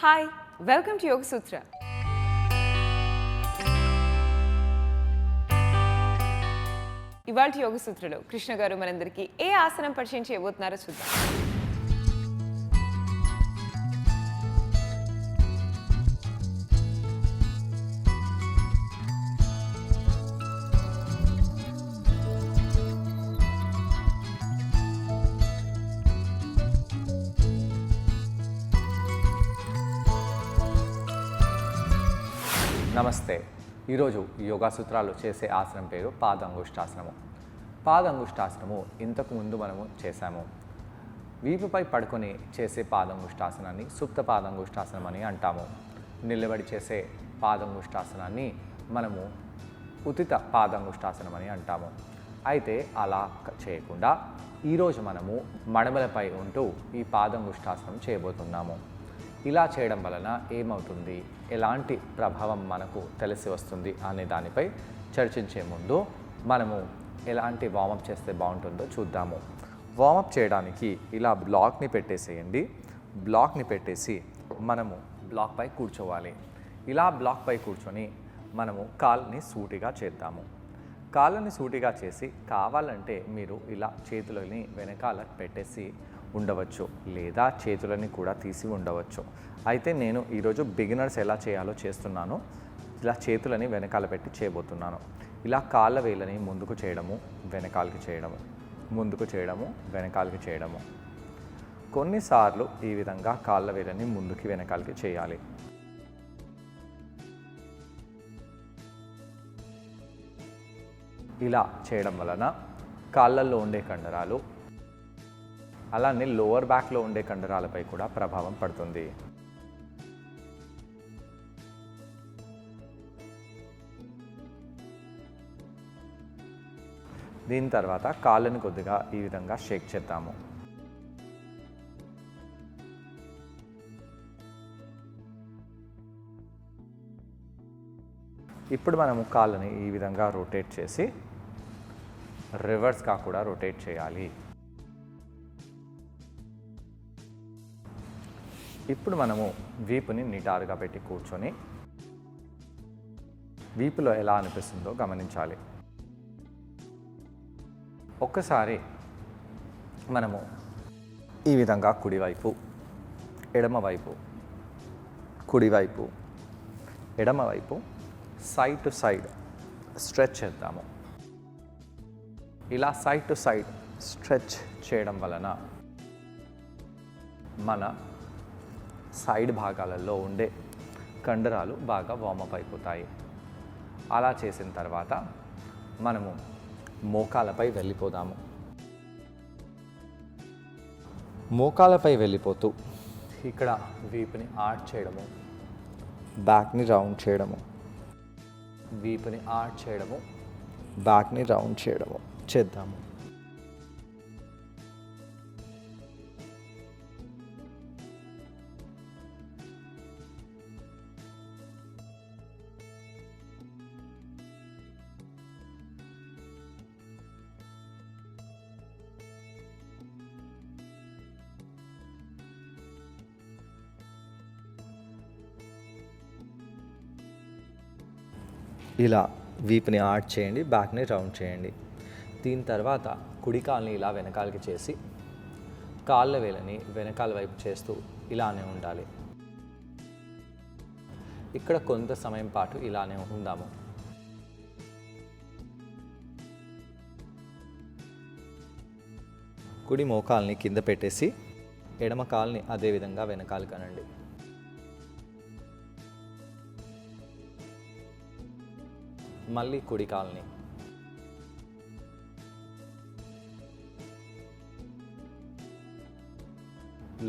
Hi, welcome to యోగ సూత్ర. ఇవాళ యోగ సూత్రలో కృష్ణ గారు మనందరికీ ఏ ఆసనం పరిచయం చేయబోతున్నారో చూద్దాం. నమస్తే. ఈరోజు యోగా సూత్రాలు చేసే ఆసనం పేరు పాదంగుష్టాసనము. పాదంగుష్టాసనము ఇంతకు ముందు మనము చేశాము. వీపుపై పడుకొని చేసే పాదంగుష్టాసనాన్ని సుప్త పాదంగుష్టాసనం అని అంటాము. నిలబడి చేసే పాదంగుష్టాసనాన్ని మనము ఉతిత పాదంగుష్టాసనం అని అంటాము. అయితే అలా చేయకుండా ఈరోజు మనము మడమలపై ఉంటూ ఈ పాదంగుష్టాసనం చేయబోతున్నాము. ఇలా చేయడం వలన ఏమవుతుంది, ఎలాంటి ప్రభావం మనకు తెలిసి వస్తుంది అనే దానిపై చర్చించే ముందు మనము ఎలాంటి వార్మప్ చేస్తే బాగుంటుందో చూద్దాము. వార్మప్ చేయడానికి ఇలా బ్లాక్ని పెట్టేసేయండి. బ్లాక్ని పెట్టేసి మనము బ్లాక్పై కూర్చోవాలి. ఇలా బ్లాక్పై కూర్చొని మనము కాళ్ళని సూటిగా చేద్దాము. కాళ్ళని సూటిగా చేసి కావాలంటే మీరు ఇలా చేతులని వెనకాల పెట్టేసి ఉండవచ్చు, లేదా చేతులని కూడా తీసి ఉండవచ్చు. అయితే నేను ఈరోజు బిగినర్స్ ఎలా చేయాలో చేస్తున్నాను. ఇలా చేతులని వెనకాల పెట్టి చేయబోతున్నాను. ఇలా కాళ్ళ వేళ్ళని ముందుకు చేయడము, వెనకాలకి చేయడము, ముందుకు చేయడము, వెనకాలకి చేయడము. కొన్నిసార్లు ఈ విధంగా కాళ్ళ వేళ్ళని ముందుకి వెనకాలకి చేయాలి. ఇలా చేయడం వలన కాళ్ళల్లో ఉండే కండరాలు, అలానే లోవర్ బ్యాక్లో ఉండే కండరాలపై కూడా ప్రభావం పడుతుంది. దీని తర్వాత కాళ్ళని కొద్దిగా ఈ విధంగా షేక్ చేద్దాము. ఇప్పుడు మనము కాళ్ళని ఈ విధంగా రొటేట్ చేసి రివర్స్గా కూడా రొటేట్ చేయాలి. ఇప్పుడు మనము వీపుని నిటారుగా పెట్టి కూర్చొని వీపులో ఎలా అనిపిస్తుందో గమనించాలి. ఒక్కసారి మనము ఈ విధంగా కుడివైపు, ఎడమవైపు, కుడివైపు, ఎడమవైపు, సైడ్ టు సైడ్ స్ట్రెచ్ చేద్దాము. ఇలా సైడ్ టు సైడ్ స్ట్రెచ్ చేయడం వలన మన సైడ్ భాగాలలో ఉండే కండరాలు బాగా వార్మప్ అయిపోతాయి. అలా చేసిన తర్వాత మనము మోకాలపై వెళ్ళిపోదాము. మోకాలపై వెళ్ళిపోతూ ఇక్కడ వీపుని ఆర్చ్ చేయడము, బ్యాక్ని రౌండ్ చేయడము, వీపుని ఆర్చ్ చేయడము, బ్యాక్ని రౌండ్ చేయడము చేద్దాము. ఇలా వీపుని ఆర్చ్ చేయండి, బ్యాక్ని రౌండ్ చేయండి. దీని తర్వాత కుడి కాల్ని ఇలా వెనకాలకి చేసి కాళ్ళ వేలని వెనకాల వైపు చేస్తూ ఇలానే ఉండాలి. ఇక్కడ కొంత సమయం పాటు ఇలానే ఉందాము. కుడి మోకాల్ని కింద పెట్టేసి ఎడమ కాల్ని అదే విధంగా వెనకాలకి అనండి. మళ్ళీ కుడి కాల్ని,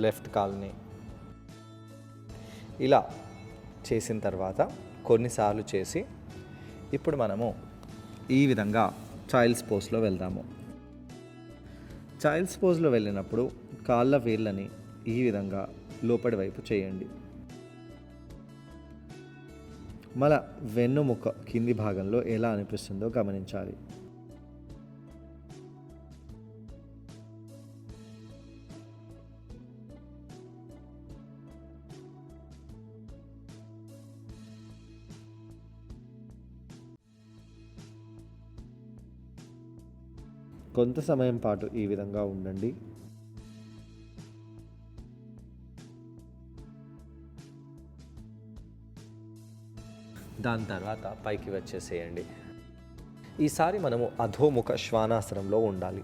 లెఫ్ట్ కాల్ని. ఇలా చేసిన తర్వాత కొన్నిసార్లు చేసి ఇప్పుడు మనము ఈ విధంగా చైల్డ్స్ పోజ్లో వెళ్దాము. చైల్డ్స్ పోజ్లో వెళ్ళినప్పుడు కాళ్ళ వేళ్ళని ఈ విధంగా లోపలి వైపు చేయండి. మళ్ళా వెన్నుముక కింది భాగంలో ఎలా అనిపిస్తుందో గమనించాలి. కొంత సమయం పాటు ఈ విధంగా ఉండండి. దాని తర్వాత పైకి వచ్చేసేయండి. ఈసారి మనము అధోముఖ శ్వానాసనంలో ఉండాలి.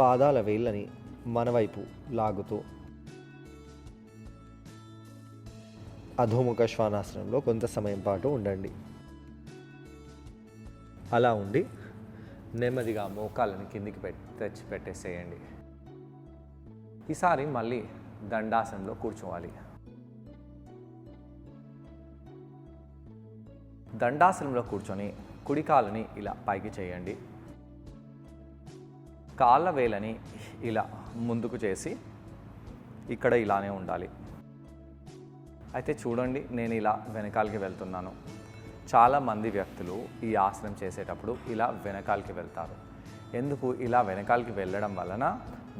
పాదాల వేళ్ళని మన వైపు లాగుతూ అధోముఖ శ్వానాసనంలో కొంత సమయం పాటు ఉండండి. అలా ఉండి నెమ్మదిగా మోకాళ్ళని కిందికి తెచ్చి పెట్టేసేయండి. ఈసారి మళ్ళీ దండాసనంలో కూర్చోవాలి. దండాసనంలో కూర్చొని కుడి కాలుని ఇలా పైకి చేయండి. కాళ్ళ వేలని ఇలా ముందుకు చేసి ఇక్కడ ఇలానే ఉండాలి. అయితే చూడండి, నేను ఇలా వెనకాలకి వెళ్తున్నాను. చాలామంది వ్యక్తులు ఈ ఆసనం చేసేటప్పుడు ఇలా వెనకాలకి వెళ్తారు. ఎందుకు ఇలా వెనకాలకి వెళ్ళడం వలన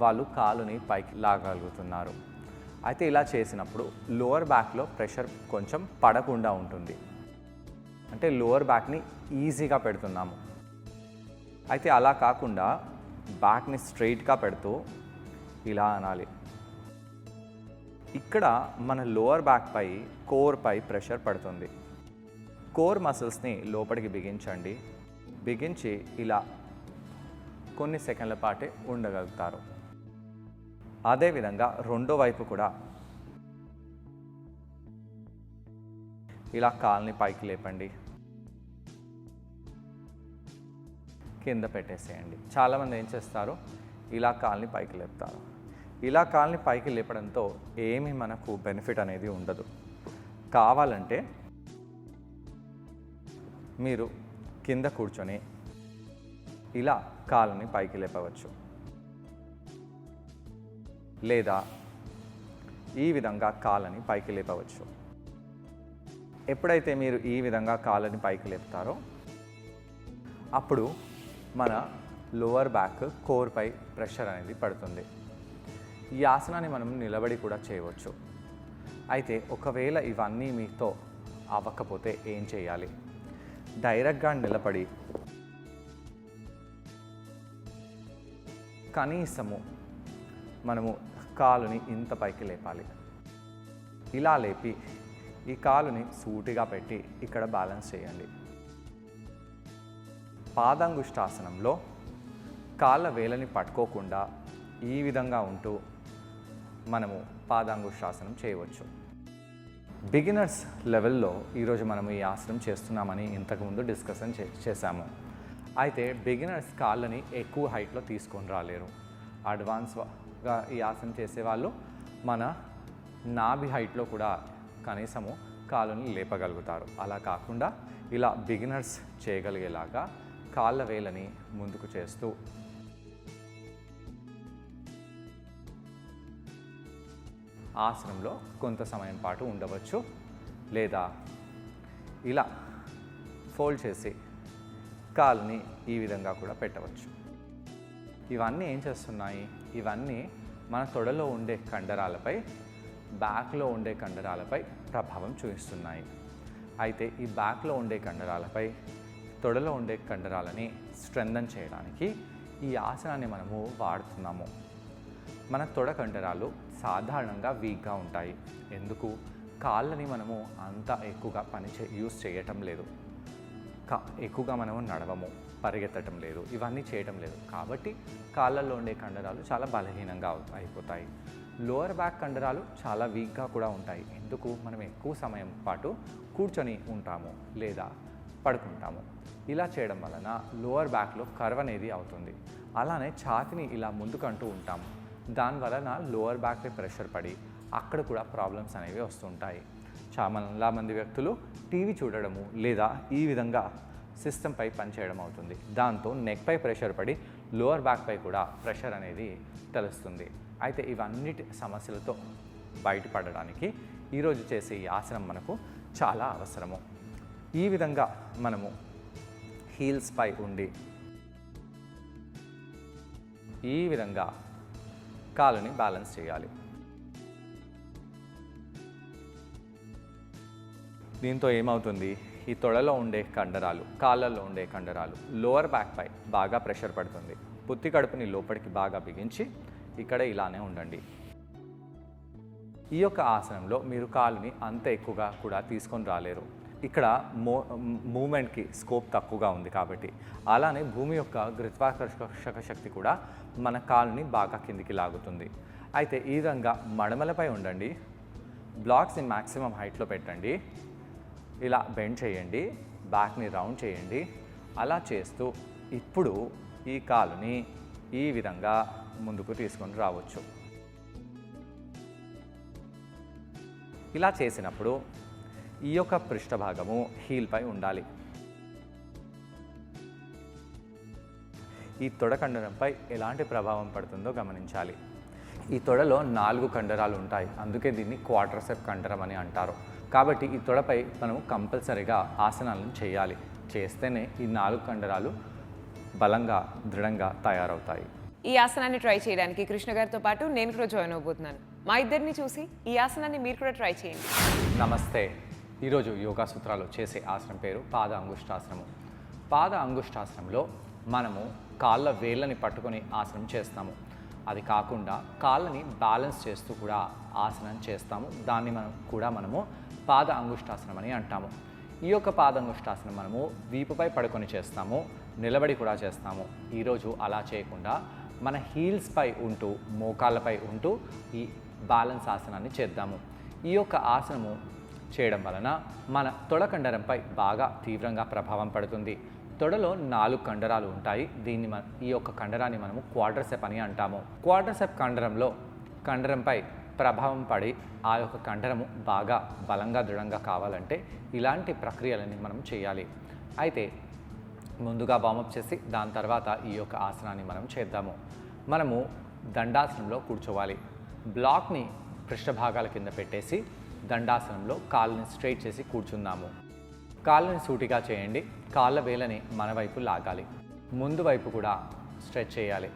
వాళ్ళు కాలుని పైకి లాగలుగుతున్నారు. అయితే ఇలా చేసినప్పుడు లోవర్ బ్యాక్లో ప్రెషర్ కొంచెం పడకుండా ఉంటుంది. అంటే లోవర్ బ్యాక్ని ఈజీగా పెడుతున్నాము. అయితే అలా కాకుండా బ్యాక్ని స్ట్రైట్గా పెడుతూ ఇలా అనాలి. ఇక్కడ మన లోవర్ బ్యాక్ పై కోర్ పై ప్రెషర్ పడుతుంది. కోర్ మసిల్స్ని లోపలికి బిగించండి. బిగించి ఇలా కొన్ని సెకండ్ల పాటే ఉండగలుగుతారు. అదేవిధంగా రెండో వైపు కూడా ఇలా కాల్ని పైకి లేపండి, కింద పెట్టేసేయండి. చాలామంది ఏం చేస్తారు, ఇలా కాల్ని పైకి లేపుతారు. ఇలా కాల్ని పైకి లేపడంతో ఏమీ మనకు బెనిఫిట్ అనేది ఉండదు. కావాలంటే మీరు కింద కూర్చొని ఇలా కాలుని పైకి లేపవచ్చు, లేదా ఈ విధంగా కాళ్ళని పైకి లేపవచ్చు. ఎప్పుడైతే మీరు ఈ విధంగా కాళ్ళని పైకి లేపుతారో అప్పుడు మన లోవర్ బ్యాక్ కోర్ పై ప్రెషర్ అనేది పడుతుంది. ఈ ఆసనాన్ని మనం నిలబడి కూడా చేయవచ్చు. అయితే ఒకవేళ ఇవన్నీ మీతో అవ్వకపోతే ఏం చేయాలి? డైరెక్ట్గా నిలబడి కనీసము మనము కాలుని ఇంత పైకి లేపాలి. ఇలా లేపి ఈ కాలుని సూటిగా పెట్టి ఇక్కడ బ్యాలెన్స్ చేయండి. పాదాంగుష్టాసనంలో కాళ్ళ వేలని పట్టుకోకుండా ఈ విధంగా ఉంటూ మనము పాదాంగుష్టాసనం చేయవచ్చు. బిగినర్స్ లెవెల్లో ఈరోజు మనము ఈ ఆసనం చేస్తున్నామని ఇంతకుముందు డిస్కషన్ చేశాము. అయితే బిగినర్స్ కాళ్ళని ఎక్కువ హైట్లో తీసుకొని రాలేరు. అడ్వాన్స్గా ఈ ఆసనం చేసేవాళ్ళు మన నాభి హైట్లో కూడా కనీసము కాళ్ళని లేపగలుగుతారు. అలా కాకుండా ఇలా బిగినర్స్ చేయగలిగేలాగా కాళ్ళ వేలని ముందుకు చేస్తూ ఆసనంలో కొంత సమయం పాటు ఉండవచ్చు, లేదా ఇలా ఫోల్డ్ చేసి కాలుని ఈ విధంగా కూడా పెట్టవచ్చు. ఇవన్నీ ఏం చేస్తున్నాయి? ఇవన్నీ మన తొడలో ఉండే కండరాలపై, బ్యాక్లో ఉండే కండరాలపై ప్రభావం చూపిస్తున్నాయి. అయితే ఈ బ్యాక్లో ఉండే కండరాలపై, తొడలో ఉండే కండరాలని స్ట్రెంథన్ చేయడానికి ఈ ఆసనాన్ని మనము వాడుతున్నాము. మన తొడ కండరాలు సాధారణంగా వీక్గా ఉంటాయి. ఎందుకు? కాళ్ళని మనము అంత ఎక్కువగా యూస్ చేయటం లేదు. ఎక్కువగా మనము నడవము, పరిగెత్తటం లేదు, ఇవన్నీ చేయటం లేదు. కాబట్టి కాళ్ళల్లో ఉండే కండరాలు చాలా బలహీనంగా అయిపోతాయి. లోవర్ బ్యాక్ కండరాలు చాలా వీక్గా కూడా ఉంటాయి. ఎందుకు? మనం ఎక్కువ సమయం పాటు కూర్చొని ఉంటాము లేదా పడుకుంటాము. ఇలా చేయడం వలన లోవర్ బ్యాక్లో కర్వ్ అనేది అవుతుంది. అలానే ఛాతిని ఇలా ముందుకంటూ ఉంటాము. దానివలన లోవర్ బ్యాక్పై ప్రెషర్ పడి అక్కడ కూడా ప్రాబ్లమ్స్ అనేవి వస్తుంటాయి. చాలా మంది వ్యక్తులు టీవీ చూడడము లేదా ఈ విధంగా సిస్టంపై పనిచేయడం అవుతుంది. దాంతో నెక్పై ప్రెషర్ పడి లోవర్ బ్యాక్పై కూడా ప్రెషర్ అనేది తెలుస్తుంది. అయితే ఇవన్నిటి సమస్యలతో బయటపడడానికి ఈరోజు చేసే ఈ ఆసనం మనకు చాలా అవసరము. ఈ విధంగా మనము హీల్స్ పై ఉండి ఈ విధంగా కాలుని బ్యాలెన్స్ చేయాలి. దీంతో ఏమవుతుంది, ఈ తొడలో ఉండే కండరాలు, కాళ్ళల్లో ఉండే కండరాలు, లోవర్ బ్యాక్ పై బాగా ప్రెషర్ పడుతుంది. పుత్తి కడుపుని లోపలికి బాగా బిగించి ఇక్కడ ఇలానే ఉండండి. ఈ యొక్క ఆసనంలో మీరు కాలుని అంత ఎక్కువగా కూడా తీసుకొని రాలేరు. ఇక్కడ మూమెంట్కి స్కోప్ తక్కువగా ఉంది కాబట్టి, అలానే భూమి యొక్క గురుత్వాకర్షక శక్తి కూడా మన కాలుని బాగా కిందికి లాగుతుంది. అయితే ఈ విధంగా మడమలపై ఉండండి, బ్లాక్స్ని మ్యాక్సిమం హైట్లో పెట్టండి, ఇలా బెండ్ చేయండి, బ్యాక్ని రౌండ్ చేయండి. అలా చేస్తూ ఇప్పుడు ఈ కాలుని ఈ విధంగా ముందుకు తీసుకొని రావచ్చు. ఇలా చేసినప్పుడు ఈ యొక్క పృష్ఠభాగము హీల్పై ఉండాలి. ఈ తొడ కండరంపై ఎలాంటి ప్రభావం పడుతుందో గమనించాలి. ఈ తొడలో 4 కండరాలు ఉంటాయి, అందుకే దీన్ని క్వాడ్రిసెప్ కండరం అని అంటారు. కాబట్టి ఈ తొడపై మనం కంపల్సరీగా ఆసనాలను చేయాలి. చేస్తేనే ఈ 4 కండరాలు బలంగా దృఢంగా తయారవుతాయి. ఈ ఆసనాన్ని ట్రై చేయడానికి కృష్ణ గారితో పాటు నేను కూడా జాయిన్ అవబోతున్నాను. మా ఇద్దరిని చూసి ఈ ఆసనాన్ని మీరు కూడా ట్రై చేయండి. నమస్తే. ఈరోజు యోగా సూత్రాలు చేసే ఆసనం పేరు పాద అంగుష్టాసనము. పాద అంగుష్టాసనంలో మనము కాళ్ళ వేళ్ళని పట్టుకొని ఆసనం చేస్తాము. అది కాకుండా కాళ్ళని బ్యాలెన్స్ చేస్తూ కూడా ఆసనం చేస్తాము. దాన్ని మనము పాద అంగుష్టాసనం అని అంటాము. ఈ యొక్క పాద అంగుష్టాసనం మనము వీపుపై పడుకొని చేస్తాము, నిలబడి కూడా చేస్తాము. ఈరోజు అలా చేయకుండా మన హీల్స్పై ఉంటూ, మోకాళ్ళపై ఉంటూ ఈ బ్యాలెన్స్ ఆసనాన్ని చేద్దాము. ఈ యొక్క ఆసనము చేయడం వలన మన తొడ కండరంపై బాగా తీవ్రంగా ప్రభావం పడుతుంది. తొడలో 4 కండరాలు ఉంటాయి. ఈ యొక్క కండరాన్ని మనము క్వాడ్రిసెప్ అని అంటాము. క్వాడ్రిసెప్ కండరంపై ప్రభావం పడి ఆ యొక్క కండరము బాగా బలంగా దృఢంగా కావాలంటే ఇలాంటి ప్రక్రియలని మనం చేయాలి. అయితే ముందుగా వార్మప్ చేసి దాని తర్వాత ఈ యొక్క ఆసనాన్ని మనం చేద్దాము. మనము దండాసనంలో కూర్చోవాలి. బ్లాక్ని పృష్ఠభాగాల కింద పెట్టేసి దండాసనంలో కాళ్ళని స్ట్రైట్ చేసి కూర్చుందాము. కాళ్ళని సూటిగా చేయండి. కాళ్ళ వేలని మన వైపు లాగాలి. ముందు వైపు కూడా స్ట్రెచ్ చేయాలి.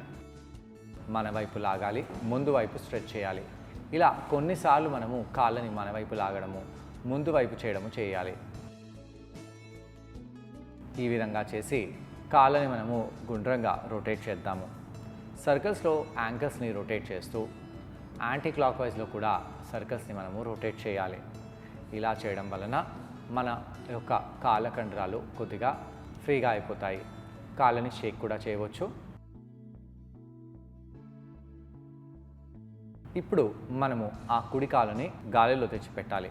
మన వైపు లాగాలి, ముందు వైపు స్ట్రెచ్ చేయాలి. ఇలా కొన్నిసార్లు మనము కాళ్ళని మన వైపు లాగడము, ముందు వైపు చేయడము చేయాలి. ఈ విధంగా చేసి కాళ్ళని మనము గుండ్రంగా రొటేట్ చేద్దాము. సర్కిల్స్లో యాంకిల్స్ని రొటేట్ చేస్తూ యాంటీ క్లాక్ వైజ్లో కూడా సర్కిల్స్ని మనము రొటేట్ చేయాలి. ఇలా చేయడం వలన మన యొక్క కాళ్ళ కండరాలు కొద్దిగా ఫ్రీగా అయిపోతాయి. కాళ్ళని షేక్ కూడా చేయవచ్చు. ఇప్పుడు మనము ఆ కుడి కాలుని గాలిలో తెచ్చిపెట్టాలి.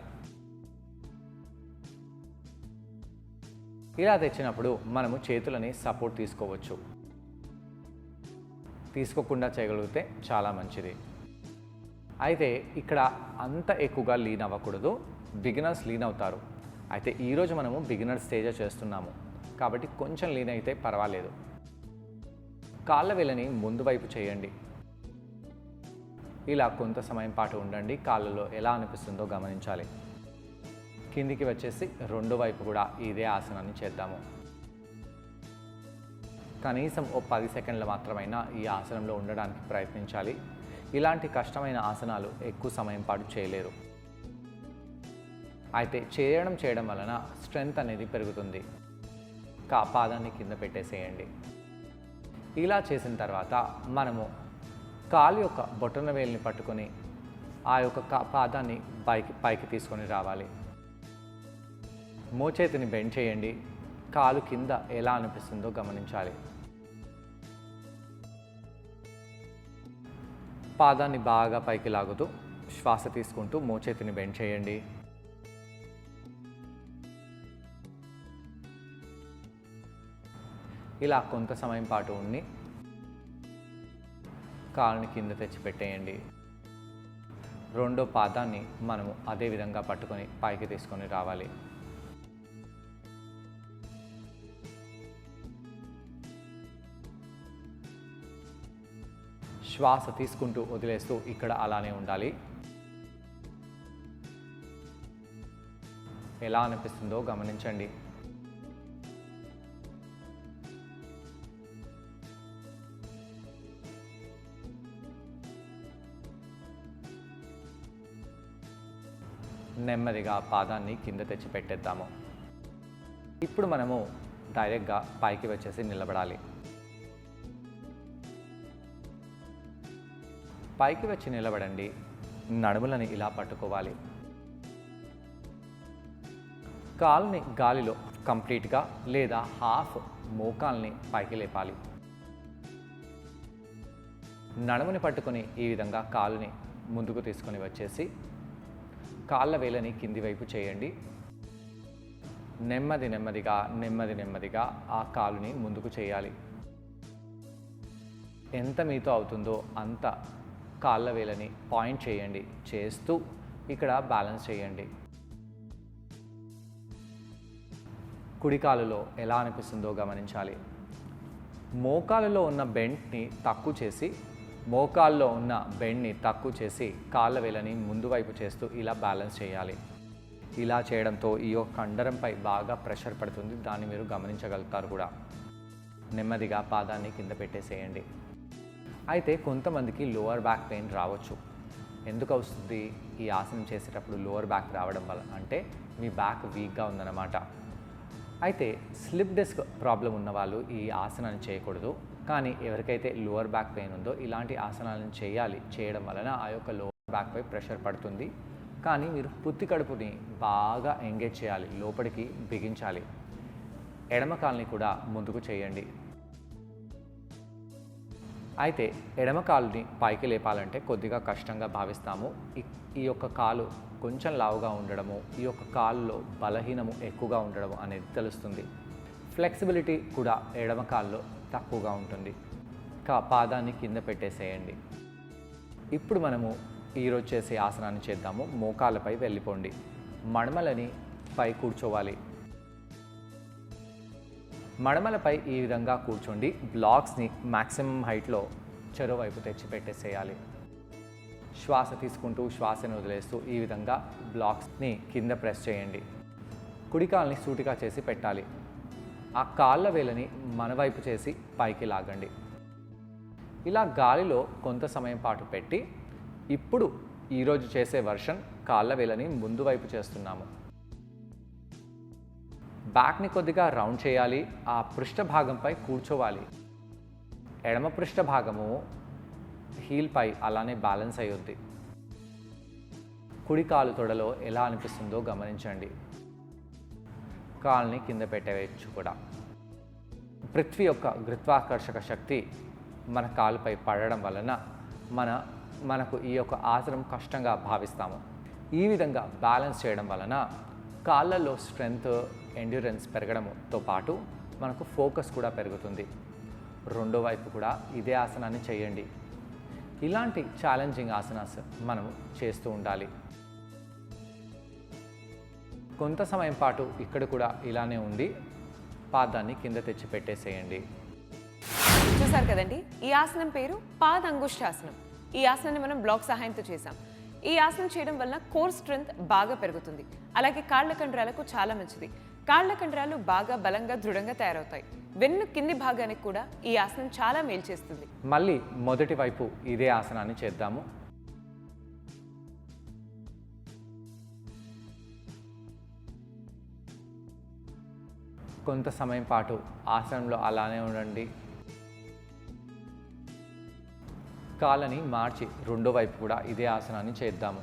ఇలా తెచ్చినప్పుడు మనము చేతులని సపోర్ట్ తీసుకోవచ్చు. తీసుకోకుండా చేయగలిగితే చాలా మంచిది. అయితే ఇక్కడ అంత ఎక్కువగా లీన్ అవ్వకూడదు. బిగినర్స్ లీన్ అవుతారు. అయితే ఈరోజు మనము బిగినర్ స్టేజే చేస్తున్నాము కాబట్టి కొంచెం లీన్ అయితే పర్వాలేదు. కాళ్ళ వేళ్ళని ముందు వైపు చేయండి. ఇలా కొంత సమయం పాటు ఉండండి. కాళ్ళలో ఎలా అనిపిస్తుందో గమనించాలి. కిందికి వచ్చేసి రెండో వైపు కూడా ఇదే ఆసనాన్ని చేద్దాము. కనీసం 10 సెకండ్లు మాత్రమైనా ఈ ఆసనంలో ఉండడానికి ప్రయత్నించాలి. ఇలాంటి కష్టమైన ఆసనాలు ఎక్కువ సమయం పాటు చేయలేరు. అయితే చేయడం వలన స్ట్రెంగ్త్ అనేది పెరుగుతుంది. పాదాన్ని కింద పెట్టేసేయండి. ఇలా చేసిన తర్వాత మనము కాలు యొక్క బొటన వేలుని పట్టుకొని ఆ యొక్క పాదాన్ని పైకి తీసుకొని రావాలి. మోచేతిని బెండ్ చేయండి. కాలు కింద ఎలా అనిపిస్తుందో గమనించాలి. పాదాన్ని బాగా పైకి లాగుతూ శ్వాస తీసుకుంటూ మోచేతిని బెండ్ చేయండి. ఇలా కొంత సమయం పాటు ఉండి కాలుని కింద తెచ్చి పెట్టేయండి. రెండో పాదాన్ని మనము అదే విధంగా పట్టుకొని పైకి తీసుకొని రావాలి. శ్వాస తీసుకుంటూ వదిలేస్తూ ఇక్కడ అలానే ఉండాలి. ఎలా అనిపిస్తుందో గమనించండి. నెమ్మదిగా పాదాన్ని కింద తెచ్చి పెట్టేద్దాము. ఇప్పుడు మనము డైరెక్ట్గా పైకి వచ్చేసి నిలబడాలి. పైకి వచ్చి నిలబడండి. నడుములని ఇలా పట్టుకోవాలి. కాలుని గాలిలో కంప్లీట్గా లేదా హాఫ్ మోకాల్ని పైకి లేపాలి. నడుముని పట్టుకొని ఈ విధంగా కాలుని ముందుకు తీసుకొని వచ్చేసి కాళ్ళ వేలని కింది వైపు చేయండి. నెమ్మదిగా ఆ కాలుని ముందుకు చేయాలి. ఎంత మీతో అవుతుందో అంత కాళ్ళ వేలని పాయింట్ చేయండి. చేస్తూ ఇక్కడ బ్యాలెన్స్ చేయండి. కుడి కాలులో ఎలా అనిపిస్తుందో గమనించాలి. మోకాలులో ఉన్న బెండ్ని తక్కువ చేసి కాళ్ళ వేలని ముందు వైపు చేస్తూ ఇలా బ్యాలెన్స్ చేయాలి. ఇలా చేయడంతో ఈ యొక్క కండరంపై బాగా ప్రెషర్ పడుతుంది. దాన్ని మీరు గమనించగలుగుతారు కూడా. నెమ్మదిగా పాదాన్ని కింద పెట్టేసేయండి. అయితే కొంతమందికి లోవర్ బ్యాక్ పెయిన్ రావచ్చు. ఎందుకు వస్తుంది? ఈ ఆసనం చేసేటప్పుడు లోవర్ బ్యాక్ రావడం వల్ల అంటే మీ బ్యాక్ వీక్గా ఉందన్నమాట. అయితే స్లిప్ డిస్క్ ప్రాబ్లం ఉన్నవాళ్ళు ఈ ఆసనాన్ని చేయకూడదు. కానీ ఎవరికైతే లోవర్ బ్యాక్ పెయిన్ ఉందో ఇలాంటి ఆసనాలను చేయడం వలన ఆ యొక్క లోవర్ బ్యాక్పై ప్రెషర్ పడుతుంది. కానీ మీరు పుత్తి కడుపుని బాగా ఎంగేజ్ చేయాలి, లోపలికి బిగించాలి. ఎడమ కాలుని కూడా ముందుకు చేయండి. అయితే ఎడమ కాలుని పైకి లేపాలంటే కొద్దిగా కష్టంగా భావిస్తాము. ఈ యొక్క కాలు కొంచెం లావుగా ఉండడము, ఈ యొక్క కాలులో బలహీనము ఎక్కువగా ఉండడము అనేది తెలుస్తుంది. ఫ్లెక్సిబిలిటీ కూడా ఎడమ కాల్లో తక్కువగా ఉంటుంది. పాదాన్ని కింద పెట్టేసేయండి. ఇప్పుడు మనము ఈరోజు చేసే ఆసనాన్ని చేద్దాము. మోకాళ్ళపై వెళ్ళిపోండి. మడమలని పై కూర్చోవాలి. మడమలపై ఈ విధంగా కూర్చోండి. బ్లాక్స్ని మ్యాక్సిమం హైట్లో చెరోవైపు తెచ్చి పెట్టేసేయాలి. శ్వాస తీసుకుంటూ శ్వాసను వదిలేస్తూ ఈ విధంగా బ్లాక్స్ని కింద ప్రెస్ చేయండి. కుడి కాలుని సూటిగా చేసి పెట్టాలి. ఆ కాళ్ళ వేలని మన వైపు చేసి పైకి లాగండి. ఇలా గాలిలో కొంత సమయం పాటు పెట్టి ఇప్పుడు ఈరోజు చేసే వర్షన్ కాళ్ళ వేలని ముందు వైపు చేస్తున్నాము. బ్యాక్ని కొద్దిగా రౌండ్ చేయాలి. ఆ పృష్ఠ భాగంపై కూర్చోవాలి. ఎడమ పృష్ఠ భాగము హీల్పై అలానే బ్యాలెన్స్ అయ్యుద్ది. కుడి కాలు తొడలో ఎలా అనిపిస్తుందో గమనించండి. కాలుని కింద పెట్టవేయచ్చు కూడా. పృథ్వీ యొక్క గురుత్వాకర్షక శక్తి మన కాలుపై పడడం వలన మనకు ఈ యొక్క ఆసనం కష్టంగా భావిస్తాము. ఈ విధంగా బ్యాలెన్స్ చేయడం వలన కాళ్ళల్లో స్ట్రెంగ్త్, ఎండ్యూరెన్స్ పెరగడంతో పాటు మనకు ఫోకస్ కూడా పెరుగుతుంది. రెండో వైపు కూడా ఇదే ఆసనాన్ని చేయండి. ఇలాంటి ఛాలెంజింగ్ ఆసనాస్ మనము చేస్తూ ఉండాలి. కొంత సమయం పాటు ఇక్కడ కూడా ఇలానే ఉండి పాదాన్ని కింద తెచ్చి పెట్టేసేయండి. చూసారు కదండి, ఈ ఆసనం పేరు పాదంగుష్టాసనం. ఈ ఆసనాన్ని మనం బ్లాక్ సహాయంతో చేసాం. ఈ ఆసనం చేయడం వలన కోర్ స్ట్రెంగ్త్ బాగా పెరుగుతుంది. అలాగే కాళ్ళ కండరాలకు చాలా మంచిది. కాళ్ళ కండరాలు బాగా బలంగా దృఢంగా తయారవుతాయి. వెన్ను కింది భాగానికి కూడా ఈ ఆసనం చాలా మేలు చేస్తుంది. మళ్ళీ మొదటి వైపు ఇదే ఆసనాన్ని చేద్దాము. కొంత సమయం పాటు ఆసనంలో అలానే ఉండండి. కాళ్ళని మార్చి రెండో వైపు కూడా ఇదే ఆసనాన్ని చేద్దాము.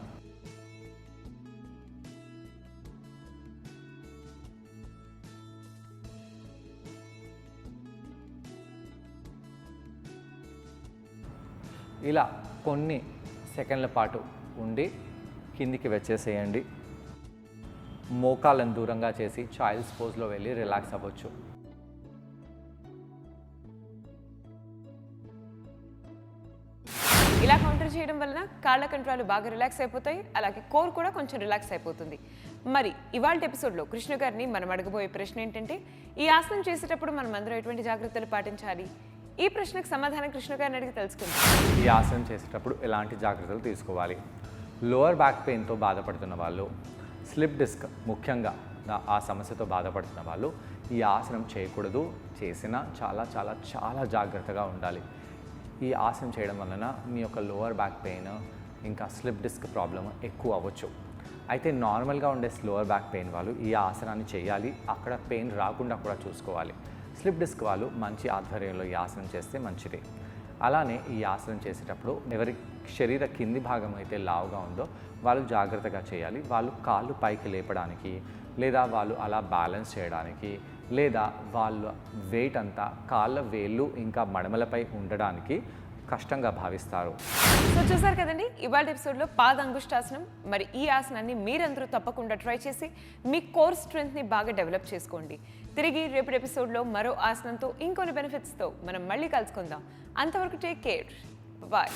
ఇలా కొన్ని సెకండ్ల పాటు ఉండి కిందికి వచ్చేసేయండి. మోకాళ్ళను దూరంగా చేసి చైల్డ్స్ పోజ్లో వెళ్ళి రిలాక్స్ అవ్వచ్చు. ఇలా కౌంటర్ చేయడం వలన కాళ్ళ కండరాలు బాగా రిలాక్స్ అయిపోతాయి. అలాగే కోర్ కూడా కొంచెం రిలాక్స్ అయిపోతుంది. మరి ఇవాళ ఎపిసోడ్లో కృష్ణ గారిని మనం అడగబోయే ప్రశ్న ఏంటంటే, ఈ ఆసనం చేసేటప్పుడు మనం అందరూ ఎటువంటి జాగ్రత్తలు పాటించాలి? ఈ ప్రశ్నకు సమాధానం కృష్ణ గారిని అడిగి తెలుసుకుందాం. ఈ ఆసనం చేసేటప్పుడు ఎలాంటి జాగ్రత్తలు తీసుకోవాలి? లోవర్ బ్యాక్ పెయిన్తో బాధపడుతున్న వాళ్ళు, స్లిప్ డిస్క్ ముఖ్యంగా ఆ సమస్యతో బాధపడుతున్న వాళ్ళు ఈ ఆసనం చేయకూడదు. చేసినా చాలా చాలా చాలా జాగ్రత్తగా ఉండాలి. ఈ ఆసనం చేయడం వలన మీ యొక్క లోవర్ బ్యాక్ పెయిన్ ఇంకా స్లిప్ డిస్క్ ప్రాబ్లం ఎక్కువ అవ్వచ్చు. అయితే నార్మల్గా ఉండే స్లోవర్ బ్యాక్ పెయిన్ వాళ్ళు ఈ ఆసనాన్ని చేయాలి, అక్కడ పెయిన్ రాకుండా కూడా చూసుకోవాలి. స్లిప్ డిస్క్ వాళ్ళు మంచి ఆధ్వర్యంలో ఈ ఆసనం చేస్తే మంచిది. అలానే ఈ ఆసనం చేసేటప్పుడు ఎవరి శరీర కింది భాగం అయితే లావుగా ఉందో వాళ్ళు జాగ్రత్తగా చేయాలి. వాళ్ళు కాళ్ళు పైకి లేపడానికి, లేదా వాళ్ళు అలా బ్యాలెన్స్ చేయడానికి, లేదా వాళ్ళ వెయిట్ అంతా కాళ్ళ వేళ్ళు ఇంకా మడమలపై ఉండడానికి కష్టంగా భావిస్తారు. సో చూసారు కదండి ఇవాళ ఎపిసోడ్లో పాద అంగుష్టాసనం. మరి ఈ ఆసనాన్ని మీరందరూ తప్పకుండా ట్రై చేసి మీ కోర్ స్ట్రెంగ్త్ని బాగా డెవలప్ చేసుకోండి. తిరిగి రేపటి ఎపిసోడ్లో మరో ఆసనంతో ఇంకొన్ని బెనిఫిట్స్తో మనం మళ్ళీ కలుసుకుందాం. అంతవరకు టేక్ కేర్, బాయ్.